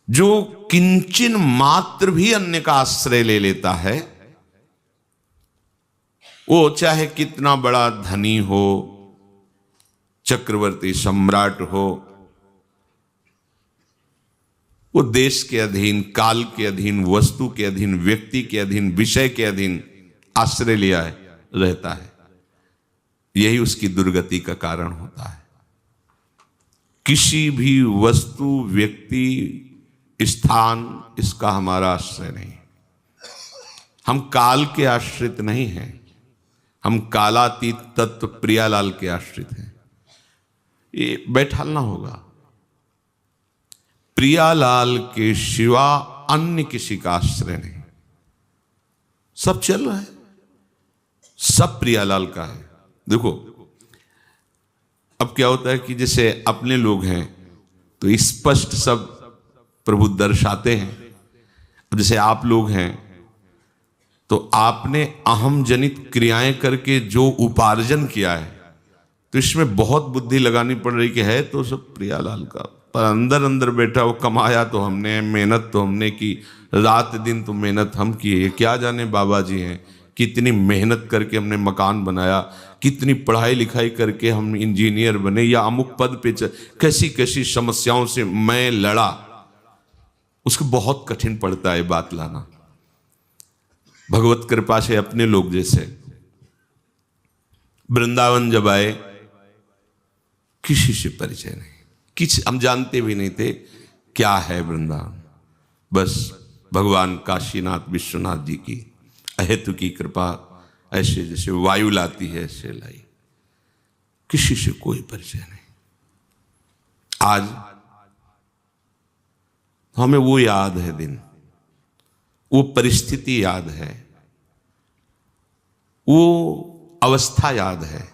जो किंचन मात्र भी अन्य का आश्रय ले लेता है, वो चाहे कितना बड़ा धनी हो, चक्रवर्ती सम्राट हो, वो देश के अधीन, काल के अधीन, वस्तु के अधीन, व्यक्ति के अधीन, विषय के अधीन आश्रय लिया है रहता है। यही उसकी दुर्गति का कारण होता है। किसी भी वस्तु, व्यक्ति, स्थान, इसका हमारा आश्रय नहीं। हम काल के आश्रित नहीं हैं, हम कालातीत तत्व प्रियालाल के आश्रित हैं। ये बैठालना होगा। प्रियालाल के सिवा अन्य किसी का आश्रय नहीं। सब चल रहा है, सब प्रियालाल का है। देखो अब क्या होता है कि जैसे अपने लोग हैं तो स्पष्ट सब प्रभु दर्शाते हैं। जैसे आप लोग हैं तो आपने अहम जनित क्रियाएं करके जो उपार्जन किया है, तो इसमें बहुत बुद्धि लगानी पड़ रही कि है तो सब प्रियालाल का, पर अंदर अंदर बैठा वो कमाया तो हमने, मेहनत तो हमने की, रात दिन तो मेहनत हम किए। क्या जाने बाबा जी हैं, कितनी मेहनत करके हमने मकान बनाया, कितनी पढ़ाई लिखाई करके हम इंजीनियर बने या अमुक पद पे कैसी कैसी समस्याओं से मैं लड़ा। उसको बहुत कठिन पड़ता है बात लाना। भगवत कृपा से अपने लोग जैसे वृंदावन जब आए, किसी से परिचय नहीं, किसी हम जानते भी नहीं थे क्या है वृंदावन। बस भगवान काशीनाथ विश्वनाथ जी की अहेतु की कृपा, ऐसे जैसे वायु लाती है ऐसे लाई। किसी से कोई परिचय नहीं। आज हमें वो याद है दिन, वो परिस्थिति याद है, वो अवस्था याद है।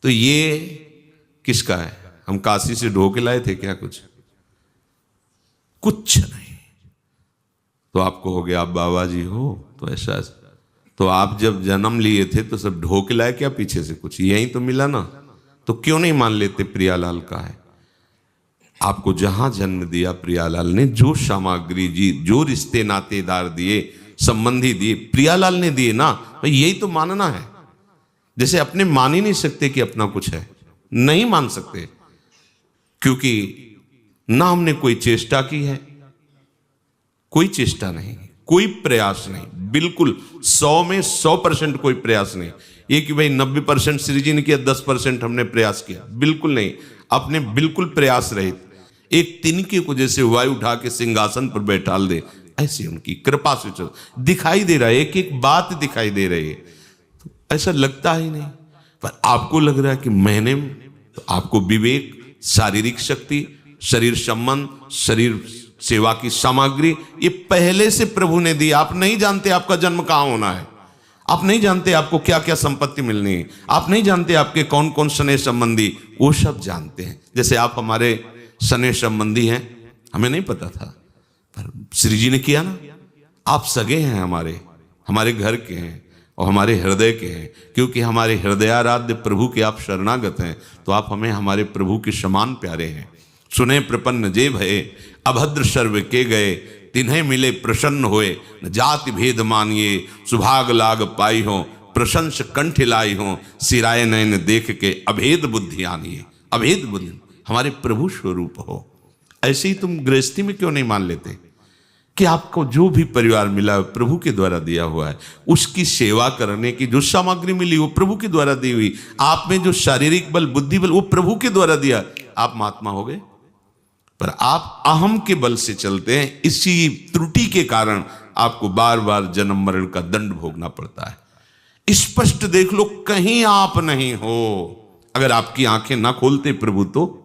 तो ये किसका है? हम काशी से ढो के लाए थे क्या? कुछ नहीं। तो आपको हो गया आप बाबा जी हो तो ऐसा, तो आप जब जन्म लिए थे तो सब ढो के लाए क्या पीछे से? कुछ यही तो मिला ना। तो क्यों नहीं मान लेते प्रियालाल का है? आपको जहां जन्म दिया प्रियालाल ने, जो सामग्री जी, जो रिश्ते नातेदार दिए, संबंधी दिए, प्रियालाल ने दिए ना। भाई यही तो मानना है। जैसे अपने मान ही नहीं सकते कि अपना कुछ है, नहीं मान सकते, क्योंकि ना हमने कोई चेष्टा की है, कोई चेष्टा नहीं, कोई प्रयास नहीं, बिल्कुल 100 में 100% कोई प्रयास नहीं। ये कि भाई 90% श्री जी ने किया, 10% हमने प्रयास किया, बिल्कुल नहीं। अपने बिल्कुल प्रयास रहित एक तिनके को जैसे वायु उठा के सिंहासन पर बैठाल दे, ऐसी उनकी कृपा से चल दिखाई दे रहा है, एक एक बात दिखाई दे रही है। तो ऐसा लगता ही नहीं, पर आपको लग रहा है कि मैंने, तो आपको विवेक, शारीरिक शक्ति, शरीर संबंध, शरीर सेवा की सामग्री, ये पहले से प्रभु ने दी। आप नहीं जानते आपका जन्म कहां होना है, आप नहीं जानते आपको क्या क्या संपत्ति मिलनी है, आप नहीं जानते आपके कौन कौन स्नेह संबंधी, वो सब जानते हैं। जैसे आप हमारे स्नेह संबंधी हैं, हमें नहीं पता था, पर श्री जी ने किया ना। आप सगे हैं, हमारे घर के हैं और हमारे हृदय के हैं, क्योंकि हमारे हृदयाराध्य प्रभु के आप शरणागत हैं। तो आप हमें हमारे प्रभु के समान प्यारे हैं। सुने प्रपन्न जे भये, अभद्र सर्व के गए, तिन्हें मिले प्रसन्न होए, न जाति भेद मानिए, सुभाग लाग पाई हो, प्रशंस कंठ लाई हो, सिराय नयन देख के अभेद बुद्धि आनिए। अभेद बुद्धि हमारे प्रभु स्वरूप हो। ऐसे ही तुम गृहस्थी में क्यों नहीं मान लेते कि आपको जो भी परिवार मिला है प्रभु के द्वारा दिया हुआ है, उसकी सेवा करने की जो सामग्री मिली वो प्रभु के द्वारा दी हुई, आप में जो शारीरिक बल, बुद्धि बल, वो प्रभु के द्वारा दिया, आप महात्मा हो गए। पर आप अहम के बल से चलते हैं, इसी त्रुटि के कारण आपको बार बार जन्म मरण का दंड भोगना पड़ता है। स्पष्ट देख लो, कहीं आप नहीं हो। अगर आपकी आंखें ना खोलते प्रभु, तो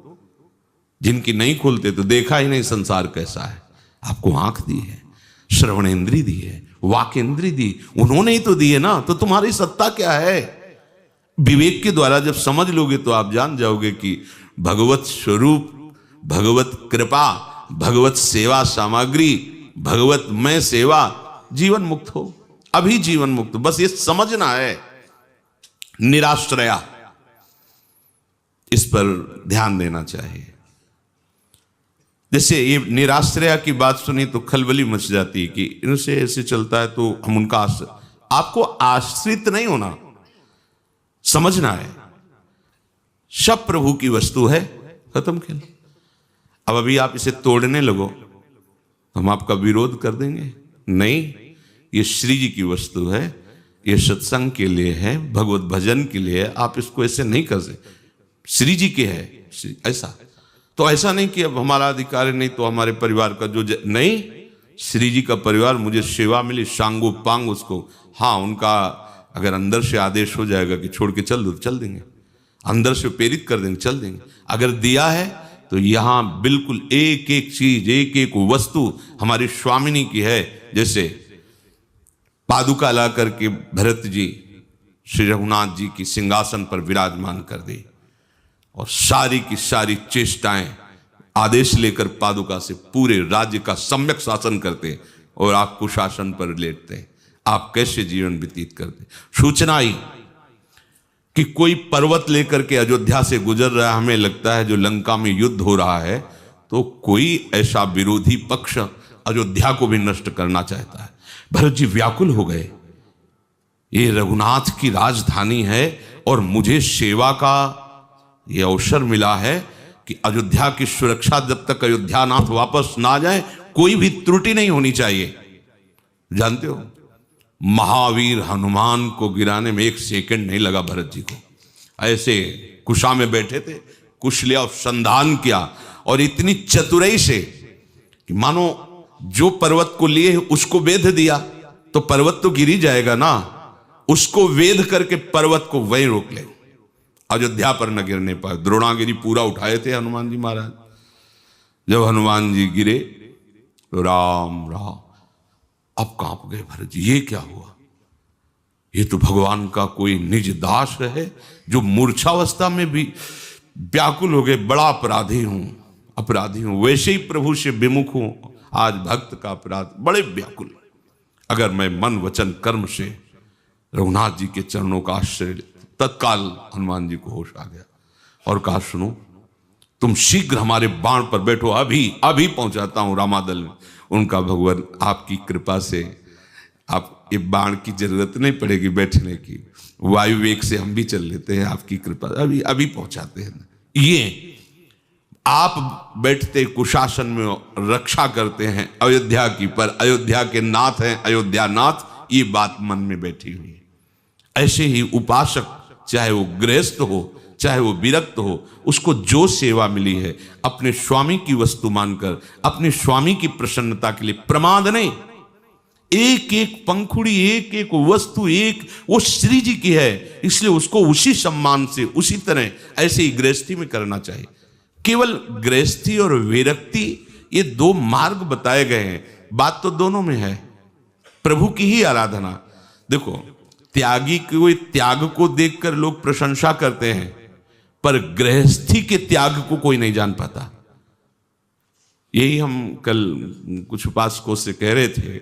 जिनकी नहीं खोलते तो देखा ही नहीं संसार कैसा है। आपको आंख दी है, श्रवणेंद्री दी है, वाकेंद्री दी, उन्होंने ही तो दी है ना। तो तुम्हारी सत्ता क्या है? विवेक के द्वारा जब समझ लोगे तो आप जान जाओगे कि भगवत स्वरूप, भगवत कृपा, भगवत सेवा सामग्री, भगवत में सेवा, जीवन मुक्त हो। अभी जीवन मुक्त, बस ये समझना है। निराश्रया, इस पर ध्यान देना चाहिए। जैसे ये निराश्रया की बात सुनी तो खलबली मच जाती है कि इनसे ऐसे चलता है तो हम उनका आश्रित। आपको आश्रित नहीं होना, समझना है सब प्रभु की वस्तु है, खत्म खेल। अब अभी आप इसे तोड़ने लगो तो हम आपका विरोध कर देंगे, नहीं, ये श्री जी की वस्तु है, ये सत्संग के लिए है, भगवत भजन के लिए है, आप इसको ऐसे नहीं कर सकते, श्री जी के है ऐसा। तो ऐसा नहीं कि अब हमारा अधिकार है, नहीं तो हमारे परिवार का जो नहीं, श्री जी का परिवार, मुझे सेवा मिली सांगो पांग उसको, हाँ उनका अगर अंदर से आदेश हो जाएगा कि छोड़ के चल दो, चल देंगे, अंदर से प्रेरित कर देंगे, चल देंगे। अगर दिया है तो यहां बिल्कुल एक एक चीज, एक एक वस्तु हमारी स्वामिनी की है। जैसे पादुका ला करके भरत जी श्री रघुनाथ जी की सिंहासन पर विराजमान कर दी और सारी की सारी चेष्टाएं आदेश लेकर पादुका से पूरे राज्य का सम्यक शासन करते और आप कुशासन पर लेटते। आप कैसे जीवन व्यतीत करते। सूचना आई कि कोई पर्वत लेकर के अयोध्या से गुजर रहा है, हमें लगता है जो लंका में युद्ध हो रहा है तो कोई ऐसा विरोधी पक्ष अयोध्या को भी नष्ट करना चाहता है। भरत जी व्याकुल हो गए, ये रघुनाथ की राजधानी है और मुझे सेवा का ये अवसर मिला है कि अयोध्या की सुरक्षा, जब तक अयोध्यानाथ वापस ना जाए कोई भी त्रुटि नहीं होनी चाहिए। जानते हो महावीर हनुमान को गिराने में एक सेकंड नहीं लगा भरत जी को। ऐसे कुशा में बैठे थे, कुश लिया और संधान किया और इतनी चतुराई से कि मानो जो पर्वत को लिए उसको वेध दिया तो पर्वत तो गिर ही जाएगा ना, उसको वेध करके पर्वत को वहीं रोक ले, अयोध्या पर न गिरने पाए। द्रोणागिरी पूरा उठाए थे हनुमान जी महाराज। जब हनुमान जी गिरे तो राम राम, अब कांप गए भरत जी, ये क्या हुआ, ये तो भगवान का कोई निज दास है जो मूर्छावस्था में भी व्याकुल हो गए। बड़ा अपराधी हूं, अपराधी हूं, वैसे ही प्रभु से विमुख हूं, आज भक्त का अपराध, बड़े व्याकुल। अगर मैं मन वचन कर्म से रघुनाथ जी के चरणों का आश्रय, तत्काल हनुमान जी को होश आ गया और कहा सुनो तुम शीघ्र हमारे बाण पर बैठो, अभी अभी पहुंचाता हूं रामादल में। उनका भगवान आपकी कृपा से आप ये बाण की जरूरत नहीं पड़ेगी बैठने की, वायु वेग से हम भी चल लेते हैं, आपकी कृपा, अभी अभी पहुंचाते हैं। ये आप बैठते कुशासन में रक्षा करते हैं अयोध्या की, पर अयोध्या के नाथ हैं अयोध्या नाथ, ये बात मन में बैठी हुई है। ऐसे ही उपासक चाहे वो गृहस्थ हो चाहे वो विरक्त हो, उसको जो सेवा मिली है अपने स्वामी की वस्तु मानकर, अपने स्वामी की प्रसन्नता के लिए, प्रमाद नहीं, एक एक पंखुड़ी, एक एक वस्तु, एक वो श्री जी की है, इसलिए उसको उसी सम्मान से, उसी तरह ऐसे ही गृहस्थी में करना चाहिए। केवल गृहस्थी और विरक्ति ये दो मार्ग बताए गए हैं, बात तो दोनों में है, प्रभु की ही आराधना। देखो त्यागी के त्याग को देखकर लोग प्रशंसा करते हैं, पर गृहस्थी के त्याग को कोई नहीं जान पाता। यही हम कल कुछ उपासकों से कह रहे थे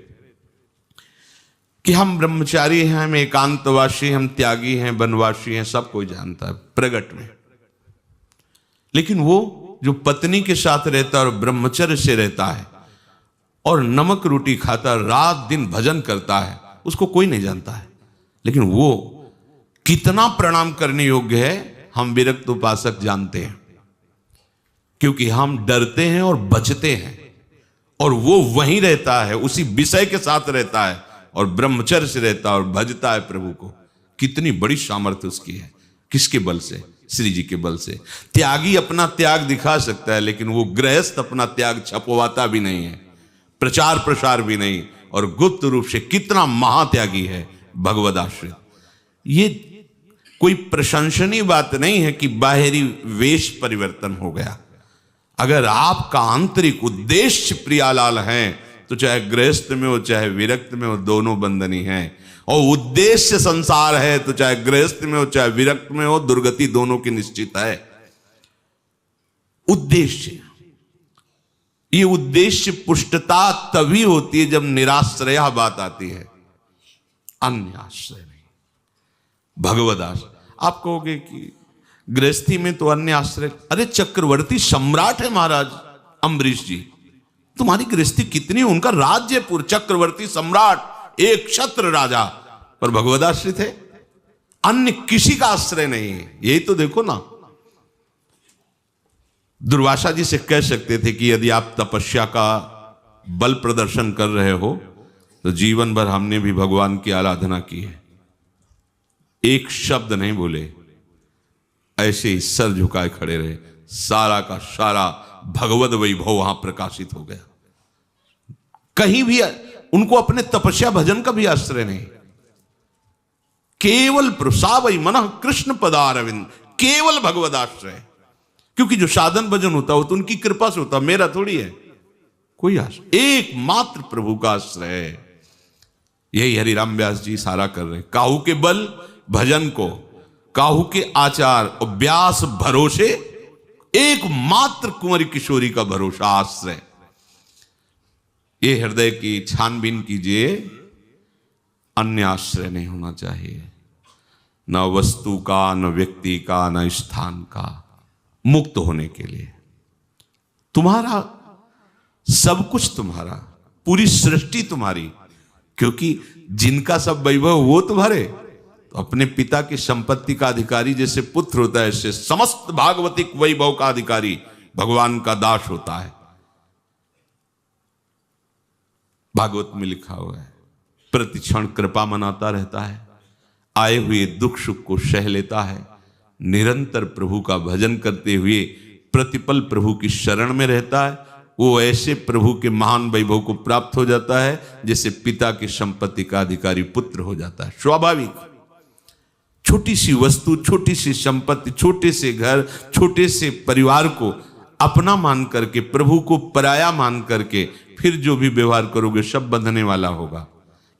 कि हम ब्रह्मचारी हैं, हम एकांतवासी, हम त्यागी हैं, वनवासी हैं, सब कोई जानता है प्रगट में। लेकिन वो जो पत्नी के साथ रहता है और ब्रह्मचर्य से रहता है और नमक रोटी खाता, रात दिन भजन करता है, उसको कोई नहीं जानता है। लेकिन वो कितना प्रणाम करने योग्य है हम विरक्त उपासक जानते हैं, क्योंकि हम डरते हैं और बचते हैं, और वो वहीं रहता है, उसी विषय के साथ रहता है और ब्रह्मचर्य से रहता है और भजता है प्रभु को। कितनी बड़ी सामर्थ्य उसकी है, किसके बल से? श्री जी के बल से। त्यागी अपना त्याग दिखा सकता है, लेकिन वो गृहस्थ अपना त्याग छपवाता भी नहीं है, प्रचार प्रसार भी नहीं, और गुप्त रूप से कितना महात्यागी है भगवद आश्रित। ये कोई प्रशंसनीय बात नहीं है कि बाहरी वेश परिवर्तन हो गया। अगर आपका आंतरिक उद्देश्य प्रियालाल है तो चाहे गृहस्थ में हो चाहे विरक्त में हो, दोनों बंधनी हैं। और उद्देश्य संसार है तो चाहे गृहस्थ में हो चाहे विरक्त में हो, दुर्गति दोनों की निश्चित है। उद्देश्य, ये उद्देश्य पुष्टता तभी होती है जब निराश्रया बात आती है, अन्य आश्रय नहीं, भगवद आश्रय। आप कहोगे कि गृहस्थी में तो अन्य आश्रय, अरे चक्रवर्ती सम्राट है महाराज, अम्बरीश जी, तुम्हारी गृहस्थी कितनी, उनका राज्यपुर, चक्रवर्ती सम्राट, एक क्षत्र राजा, पर भगवदाश्रित है, अन्य किसी का आश्रय नहीं है। यही तो देखो ना, दुर्वासा जी से कह सकते थे कि यदि आप तपस्या का बल प्रदर्शन कर रहे हो तो जीवन भर हमने भी भगवान की आराधना की है, एक शब्द नहीं बोले, ऐसे ही सर झुकाए खड़े रहे, सारा का सारा भगवत वैभव वहां प्रकाशित हो गया। कहीं भी उनको अपने तपस्या भजन का भी आश्रय नहीं, केवल प्रसावई मन कृष्ण पदारविंद, केवल भगवत आश्रय। क्योंकि जो साधन भजन होता है वो तो उनकी कृपा से होता, मेरा थोड़ी है कोई आश्रय, एकमात्र प्रभु का आश्रय है। यही हरिराम व्यास जी सारा कर रहे हैं, काहू के बल भजन को, काहू के आचार और व्यास भरोसे, एकमात्र कुंवरी किशोरी का भरोसा आश्रय। ये हृदय की छानबीन कीजिए, अन्य आश्रय नहीं होना चाहिए, न वस्तु का, न व्यक्ति का, न स्थान का। मुक्त होने के लिए तुम्हारा सब कुछ, तुम्हारा पूरी सृष्टि तुम्हारी, क्योंकि जिनका सब वैभव वो तुम्हारे, तो अपने पिता की संपत्ति का अधिकारी जैसे पुत्र होता है, ऐसे समस्त भागवतिक वैभव का अधिकारी भगवान का दास होता है। भागवत में लिखा हुआ है, प्रतिक्षण कृपा मनाता रहता है, आए हुए दुख सुख को सह लेता है, निरंतर प्रभु का भजन करते हुए प्रतिपल प्रभु की शरण में रहता है। वो ऐसे प्रभु के महान वैभव को प्राप्त हो जाता है जैसे पिता की संपत्ति का अधिकारी पुत्र हो जाता है। स्वाभाविक, छोटी सी वस्तु, छोटी सी संपत्ति, छोटे से घर, छोटे से परिवार को अपना मान करके, प्रभु को पराया मान करके फिर जो भी व्यवहार करोगे सब बंधने वाला होगा।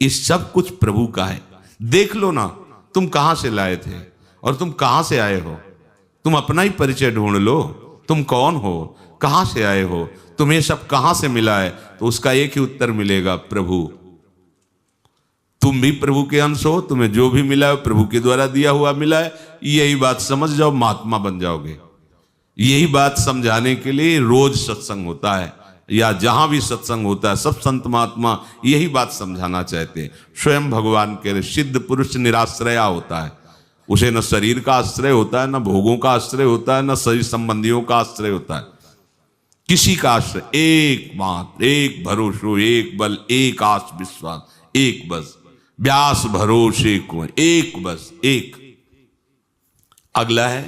ये सब कुछ प्रभु का है। देख लो ना, तुम कहां से लाए थे और तुम कहां से आए हो, तुम अपना ही परिचय ढूंढ लो, तुम कौन हो, कहां से आए हो, तुम्हें सब कहां से मिला है, तो उसका एक ही उत्तर मिलेगा, प्रभु। तुम भी प्रभु के अंश हो, तुम्हें जो भी मिला है प्रभु के द्वारा दिया हुआ मिला है। यही बात समझ जाओ, महात्मा बन जाओगे। यही बात समझाने के लिए रोज सत्संग होता है, या जहां भी सत्संग होता है सब संत महात्मा यही बात समझाना चाहते हैं। स्वयं भगवान के सिद्ध पुरुष निराश्रया होता है, उसे न शरीर का आश्रय होता है, न भोगों का आश्रय होता है, न शरीर संबंधियों का आश्रय होता है, किसी का आश्रय, एक मात्र, एक भरोसो, एक बल, एक आस विश्वास, एक बस, व्यास भरोसे को, एक बस, एक। अगला है,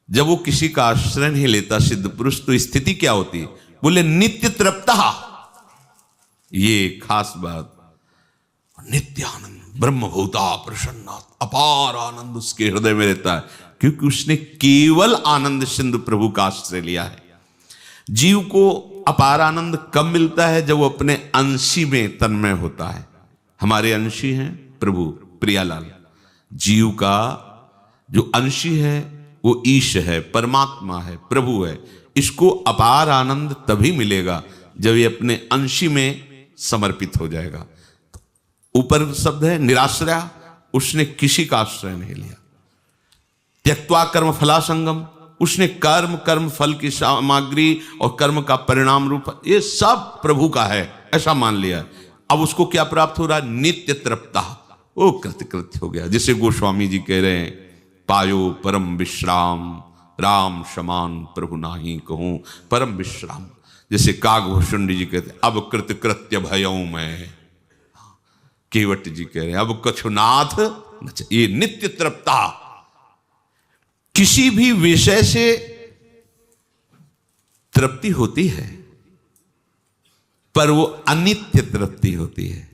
जब वो किसी का आश्रय नहीं लेता सिद्ध पुरुष, तो स्थिति क्या होती है? बोले नित्य तृप्तः। ये खास बात, नित्य आनंद, ब्रह्मभूता प्रसन्नात्, अपार आनंद उसके हृदय में रहता है, क्योंकि उसने केवल आनंद सिंधु प्रभु का आश्रय लिया है। जीव को अपार आनंद कब मिलता है? जब वो अपने अंशी में तन्मय होता है। हमारे अंशी हैं प्रभु प्रियालाल। जीव का जो अंशी है वो ईश है, परमात्मा है, प्रभु है। इसको अपार आनंद तभी मिलेगा जब ये अपने अंशी में समर्पित हो जाएगा। ऊपर शब्द है निराश्रया, उसने किसी का आश्रय नहीं लिया। त्यक्त्वा कर्म फलासंगम, उसने कर्म फल की सामग्री और कर्म का परिणाम रूप ये सब प्रभु का है ऐसा मान लिया। अब उसको क्या प्राप्त हो रहा है? नित्य तृप्ता, वो कृतकृत्य हो गया। जिसे गोस्वामी जी कह रहे हैं, पायो परम विश्राम, राम समान प्रभु नाही कहूं परम विश्राम। जैसे कागभूषण जी कहते, अब कृतकृत्य भयऊ मैं। केवट जी कह रहे हैं, अब कछुनाथ। ये नित्य तृप्ता, किसी भी विषय से तृप्ति होती है पर वो अनित्य तृप्ति होती है।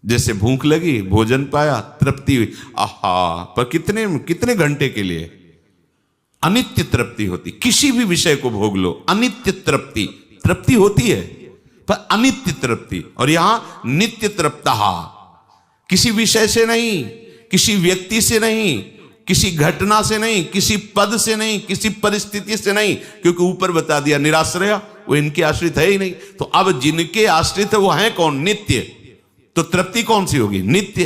जैसे भूख लगी, भोजन पाया, तृप्ति हुई, आहा, पर कितने घंटे के लिए? अनित्य तृप्ति होती। किसी भी विषय को भोग लो, अनित्य तृप्ति होती है पर अनित्य तृप्ति। और यहां नित्य तृप्ता, किसी विषय से नहीं, किसी व्यक्ति से नहीं, किसी घटना से नहीं, किसी पद से नहीं, किसी परिस्थिति से नहीं, क्योंकि ऊपर बता दिया निराश्रय, वो इनके आश्रित है ही नहीं। तो अब जिनके आश्रित है वो है कौन? नित्य। तो तृप्ति कौन सी होगी? नित्य।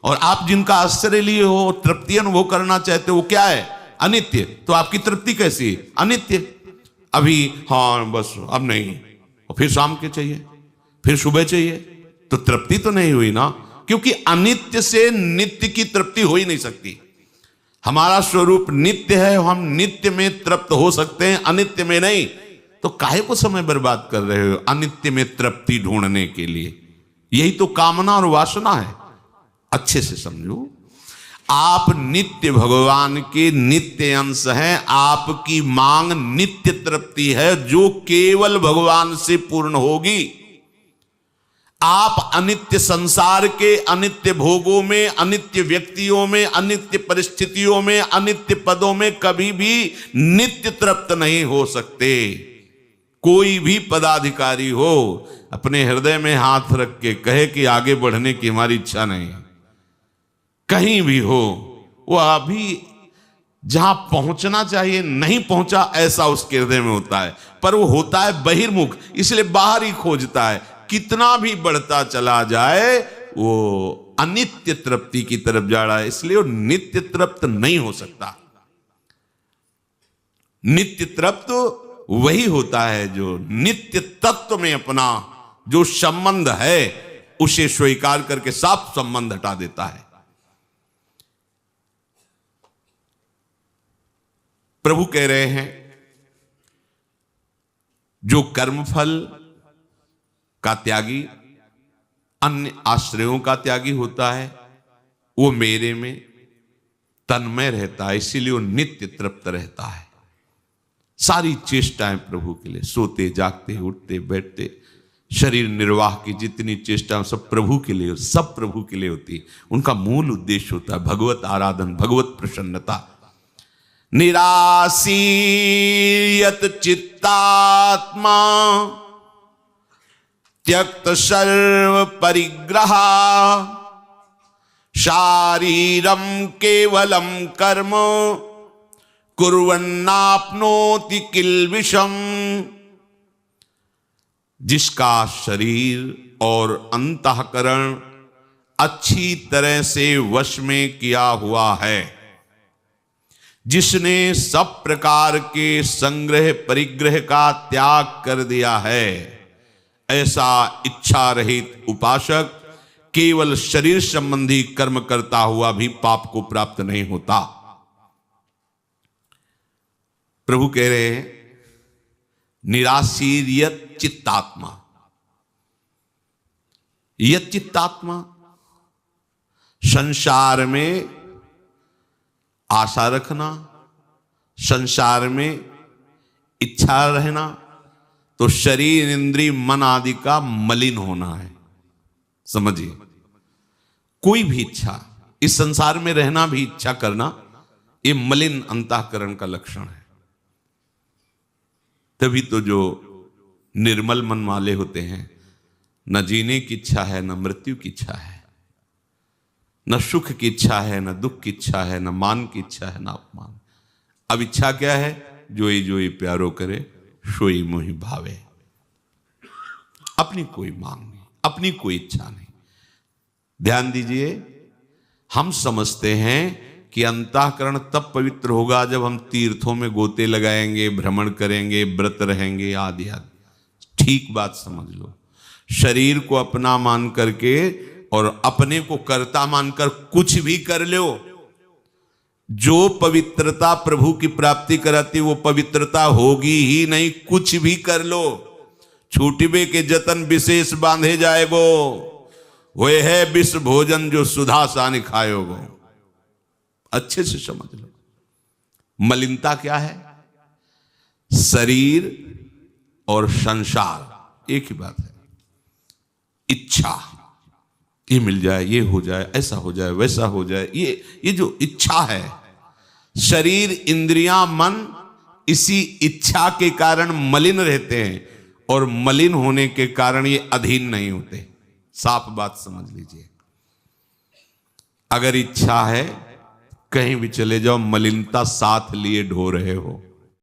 और आप जिनका आश्रय लिए हो, तृप्ति अनुभव करना चाहते हो, वो क्या है? अनित्य। तो आपकी तृप्ति कैसी है? अनित्य। अभी हाँ बस अब नहीं, और फिर शाम के चाहिए, फिर सुबह चाहिए, तो तृप्ति तो नहीं हुई ना, क्योंकि अनित्य से नित्य की तृप्ति हो ही नहीं सकती। हमारा स्वरूप नित्य है, हम नित्य में तृप्त हो सकते हैं, अनित्य में नहीं। तो काहे को समय बर्बाद कर रहे हो अनित्य में तृप्ति ढूंढने के लिए? यही तो कामना और वासना है। अच्छे से समझो, आप नित्य भगवान के नित्य अंश हैं, आपकी मांग नित्य तृप्ति है जो केवल भगवान से पूर्ण होगी। आप अनित्य संसार के अनित्य भोगों में, अनित्य व्यक्तियों में, अनित्य परिस्थितियों में, अनित्य पदों में कभी भी नित्य तृप्त नहीं हो सकते। कोई भी पदाधिकारी हो, अपने हृदय में हाथ रख के कहे कि आगे बढ़ने की हमारी इच्छा नहीं, कहीं भी हो, वो अभी जहां पहुंचना चाहिए नहीं पहुंचा, ऐसा उसके हृदय में होता है। पर वो होता है बहिर्मुख, इसलिए बाहर ही खोजता है। कितना भी बढ़ता चला जाए वो अनित्य तृप्ति की तरफ जा रहा है, इसलिए वो नित्य तृप्त नहीं हो सकता। नित्य तृप्त वही होता है जो नित्य तत्व में अपना जो संबंध है उसे स्वीकार करके साफ संबंध हटा देता है। प्रभु कह रहे हैं जो कर्मफल का त्यागी, अन्य आश्रयों का त्यागी होता है, वो मेरे में तन्मय रहता है, इसीलिए वो नित्य तृप्त रहता है। सारी चेष्टाएं प्रभु के लिए, सोते जागते उठते बैठते शरीर निर्वाह की जितनी चेष्टाएं सब प्रभु के लिए, सब प्रभु के लिए होती। उनका मूल उद्देश्य होता है भगवत आराधन, भगवत प्रसन्नता। निरासीयत चित्तात्मा त्यक्त सर्व परिग्रह शारीरम केवलम कर्म कुर्वन्नाप्नोति किल्बिषम। जिसका शरीर और अंतःकरण अच्छी तरह से वश में किया हुआ है, जिसने सब प्रकार के संग्रह परिग्रह का त्याग कर दिया है, ऐसा इच्छा रहित उपासक केवल शरीर संबंधी कर्म करता हुआ भी पाप को प्राप्त नहीं होता। प्रभु कह रहे हैं निराशीर्यत चित्तात्मा। यत चित्तात्मा, संसार में आशा रखना, संसार में इच्छा रहना, तो शरीर इंद्रिय मन आदि का मलिन होना है। समझिए, कोई भी इच्छा, इस संसार में रहना भी इच्छा करना, ये मलिन अंतःकरण का लक्षण है। तभी तो जो निर्मल मन वाले होते हैं, न जीने की इच्छा है, न मृत्यु की इच्छा है, न सुख की इच्छा है, न दुख की इच्छा है, न मान की इच्छा है, न अपमान। अब इच्छा क्या है? जोई जोई प्यारो करे सोई मोहि भावे। अपनी कोई मांग नहीं, अपनी कोई इच्छा नहीं। ध्यान दीजिए, हम समझते हैं कि अंतःकरण तब पवित्र होगा जब हम तीर्थों में गोते लगाएंगे, भ्रमण करेंगे, व्रत रहेंगे आदि आदि। ठीक बात समझ लो। शरीर को अपना मान करके और अपने को कर्ता मानकर कुछ भी कर लो, जो पवित्रता प्रभु की प्राप्ति कराती वो पवित्रता होगी ही नहीं। कुछ भी कर लो, छूटिबे के जतन विशेष बांधे जाएगो, वह है विष भोजन जो सुधा सानि खायोगो। अच्छे से समझ लो, मलिनता क्या है? शरीर और संसार एक ही बात है। इच्छा, ये मिल जाए, ये हो जाए, ऐसा हो जाए, वैसा हो जाए, ये जो इच्छा है, शरीर इंद्रियां मन इसी इच्छा के कारण मलिन रहते हैं, और मलिन होने के कारण ये अधीन नहीं होते। साफ बात समझ लीजिए। अगर इच्छा है, कहीं भी चले जाओ, मलिनता साथ लिए ढो रहे हो।